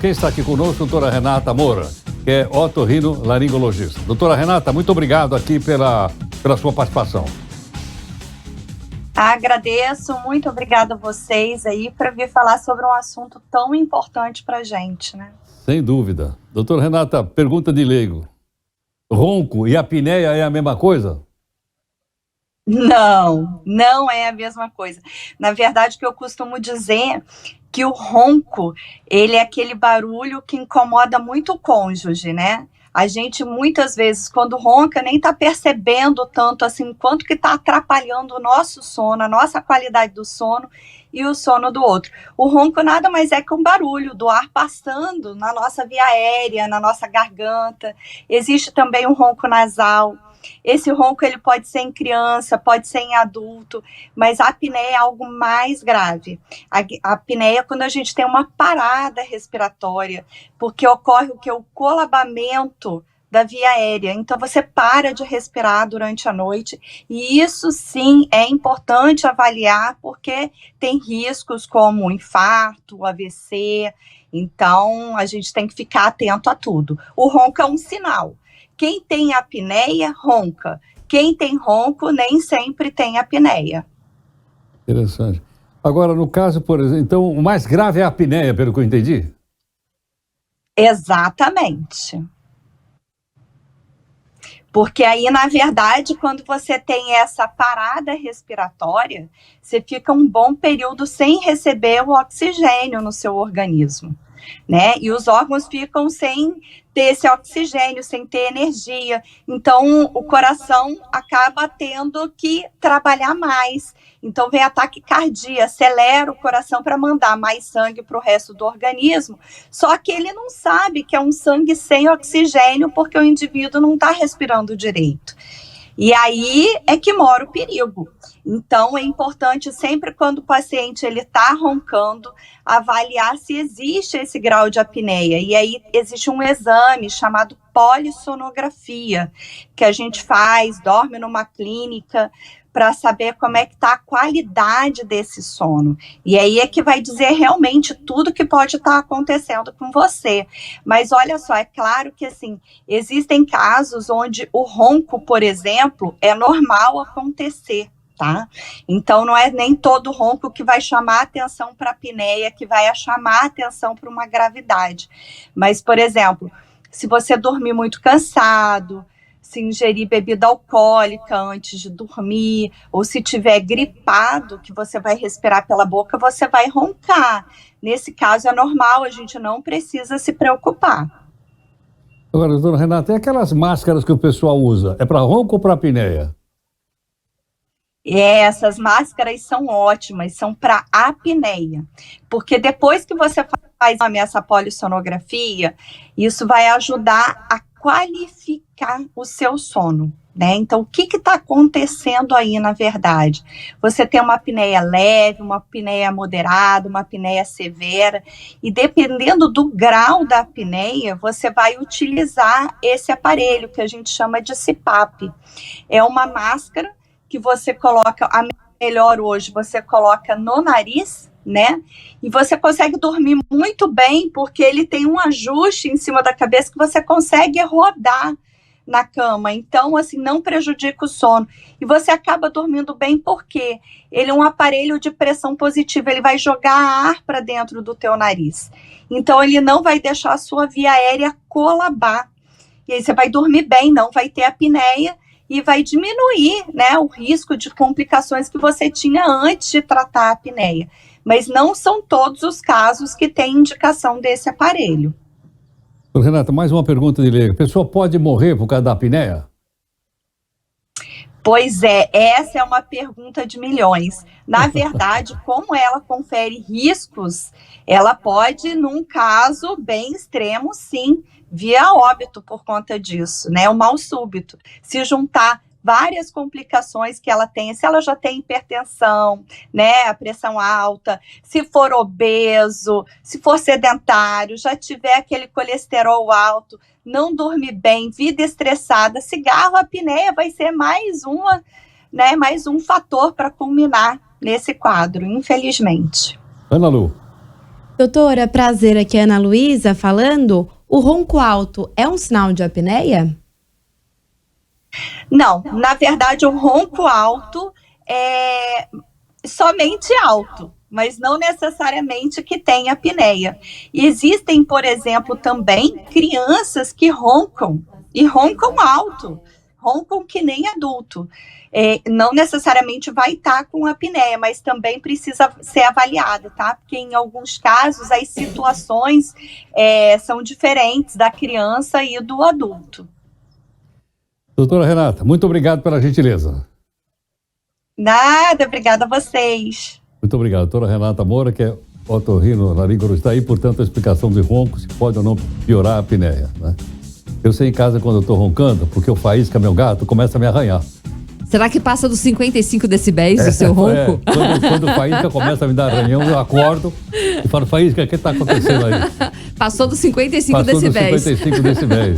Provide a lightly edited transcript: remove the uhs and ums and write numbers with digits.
quem está aqui conosco? Doutora Renata Moura, que é otorrinolaringologista. Doutora Renata, muito obrigado aqui pela sua participação. Agradeço, muito obrigada a vocês aí para vir falar sobre um assunto tão importante para a gente, né? Sem dúvida. Doutora Renata, pergunta de leigo. Ronco e apneia é a mesma coisa? Não, não é a mesma coisa. Na verdade, o que eu costumo dizer que o ronco, ele é aquele barulho que incomoda muito o cônjuge, né? A gente, muitas vezes, quando ronca, nem está percebendo tanto assim, quanto que está atrapalhando o nosso sono, a nossa qualidade do sono e o sono do outro. O ronco nada mais é que um barulho do ar passando na nossa via aérea, na nossa garganta. Existe também um ronco nasal. Esse ronco ele pode ser em criança, pode ser em adulto, mas a apneia é algo mais grave. A apneia é quando a gente tem uma parada respiratória, porque ocorre o que? O colabamento da via aérea. Então, você para de respirar durante a noite, e isso sim é importante avaliar, porque tem riscos como infarto, AVC, então a gente tem que ficar atento a tudo. O ronco é um sinal. Quem tem apneia, ronca. Quem tem ronco, nem sempre tem apneia. Interessante. Agora, no caso, por exemplo, então, o mais grave é a apneia, pelo que eu entendi? Exatamente. Porque aí, na verdade, quando você tem essa parada respiratória, você fica um bom período sem receber o oxigênio no seu organismo, né? E os órgãos ficam sem ter esse oxigênio, sem ter energia. Então, o coração acaba tendo que trabalhar mais. Então, vem a taquicardia, acelera o coração para mandar mais sangue para o resto do organismo. Só que ele não sabe que é um sangue sem oxigênio, porque o indivíduo não está respirando direito. E aí é que mora o perigo. Então, é importante sempre quando o paciente está roncando, avaliar se existe esse grau de apneia. E aí existe um exame chamado polissonografia, que a gente faz, dorme numa clínica, para saber como é que está a qualidade desse sono. E aí é que vai dizer realmente tudo que pode estar acontecendo com você. Mas olha só, é claro que assim, existem casos onde o ronco, por exemplo, é normal acontecer, tá? Então não é nem todo ronco que vai chamar atenção para a apneia, que vai chamar atenção para uma gravidade. Mas, por exemplo, se você dormir muito cansado, se ingerir bebida alcoólica antes de dormir, ou se tiver gripado, que você vai respirar pela boca, você vai roncar. Nesse caso é normal, a gente não precisa se preocupar. Agora, doutora Renata, e aquelas máscaras que o pessoal usa? É para ronco ou para apneia? Essas máscaras são ótimas, são para apneia, porque depois que você faz essa polissonografia, isso vai ajudar a qualificar o seu sono, né? Então, o que está acontecendo aí, na verdade? Você tem uma apneia leve, uma apneia moderada, uma apneia severa, e dependendo do grau da apneia, você vai utilizar esse aparelho que a gente chama de CPAP. É uma máscara que você coloca, a melhor hoje, você coloca no nariz, né? E você consegue dormir muito bem, porque ele tem um ajuste em cima da cabeça que você consegue rodar na cama. Então, assim, não prejudica o sono. E você acaba dormindo bem porque ele é um aparelho de pressão positiva, ele vai jogar ar para dentro do teu nariz. Então, ele não vai deixar a sua via aérea colabar. E aí você vai dormir bem, não vai ter apneia, e vai diminuir, né, o risco de complicações que você tinha antes de tratar a apneia. Mas não são todos os casos que têm indicação desse aparelho. Renata, mais uma pergunta de leigo. A pessoa pode morrer por causa da apneia? Pois é, essa é uma pergunta de milhões. Na verdade, como ela confere riscos, ela pode, num caso bem extremo, sim, via óbito por conta disso, né? O mal súbito. Se juntar várias complicações que ela tem, se ela já tem hipertensão, né, a pressão alta, se for obeso, se for sedentário, já tiver aquele colesterol alto, não dormir bem, vida estressada, cigarro, apneia vai ser mais uma, né, mais um fator para culminar nesse quadro, infelizmente. Ana Lu. Doutora, prazer, aqui é a Ana Luísa falando. O ronco alto é um sinal de apneia? Não, na verdade, o ronco alto é somente alto, mas não necessariamente que tenha apneia. E existem, por exemplo, também crianças que roncam, e roncam alto, roncam que nem adulto. Não necessariamente vai estar com apneia, mas também precisa ser avaliado, tá? Porque em alguns casos as situações são diferentes da criança e do adulto. Doutora Renata, muito obrigado pela gentileza. Nada, obrigada a vocês. Muito obrigado. Doutora Renata Moura, que é otorrinolaringologista, está aí, portanto, a explicação de ronco, se pode ou não piorar a apneia, né? Eu sei em casa quando eu estou roncando, porque o Faísca, meu gato, começa a me arranhar. Será que passa dos 55 decibéis do seu ronco? Quando o Faísca começa a me dar arranhão, eu acordo e falo, Faísca, o que está acontecendo aí? Passou dos 55 decibéis. Passou dos 55 decibéis.